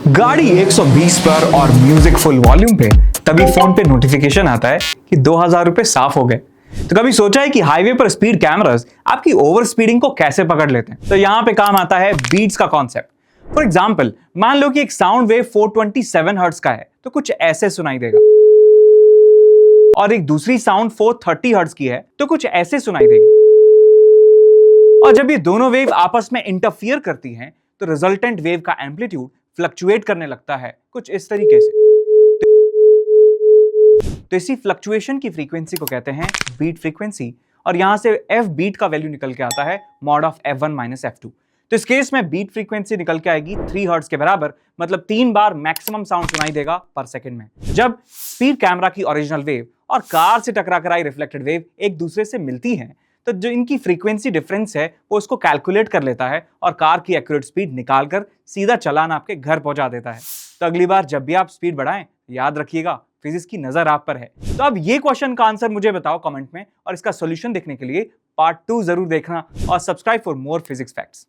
गाड़ी 120 पर और म्यूजिक फुल वॉल्यूम पे, तभी फोन पे नोटिफिकेशन आता है कि 2000 रुपए साफ हो गए। तो कभी सोचा है कि हाईवे पर स्पीड कैमरास आपकी ओवर स्पीडिंग को कैसे पकड़ लेते हैं? तो यहां पे काम आता है बीट्स का कॉन्सेप्ट। फॉर एग्जाम्पल, मान लो कि एक साउंड वेव 427 हर्ट्ज का है तो कुछ ऐसे सुनाई देगा, और एक दूसरी साउंड 430 हर्ट्ज की है तो कुछ ऐसे सुनाई देगी। और जब ये दोनों वेव आपस में इंटरफियर करती हैं तो रिजल्टेंट वेव का एम्पलीट्यूड फ्लक्चुएट करने लगता है कुछ इस तरीके से। तो इसी फ्लक्चुएशन की फ्रीक्वेंसी को कहते हैं बीट फ्रीक्वेंसी, और यहां से एफ बीट का वैल्यू निकल के आता है mod of f1 minus f2। तो इस केस में बीट फ्रीक्वेंसी निकल के आएगी 3 हर्ट्ज के बराबर, मतलब 3 बार मैक्सिमम साउंड सुनाई देगा पर सेकंड में। जब स्पीड कैमरा की ओरिजिनल वेव और कार से टकरा कर आई रिफ्लेक्टेड वेव एक दूसरे से मिलती हैं तो जो इनकी फ्रीक्वेंसी डिफरेंस है वो उसको कैलकुलेट कर लेता है और कार की एक्यूरेट स्पीड निकालकर सीधा चालान आपके घर पहुंचा देता है। तो अगली बार जब भी आप स्पीड बढ़ाएं, याद रखिएगा फिजिक्स की नजर आप पर है। तो अब ये क्वेश्चन का आंसर मुझे बताओ कमेंट में, और इसका सॉल्यूशन देखने के लिए पार्ट 2 जरूर देखना और subscribe for more physics facts.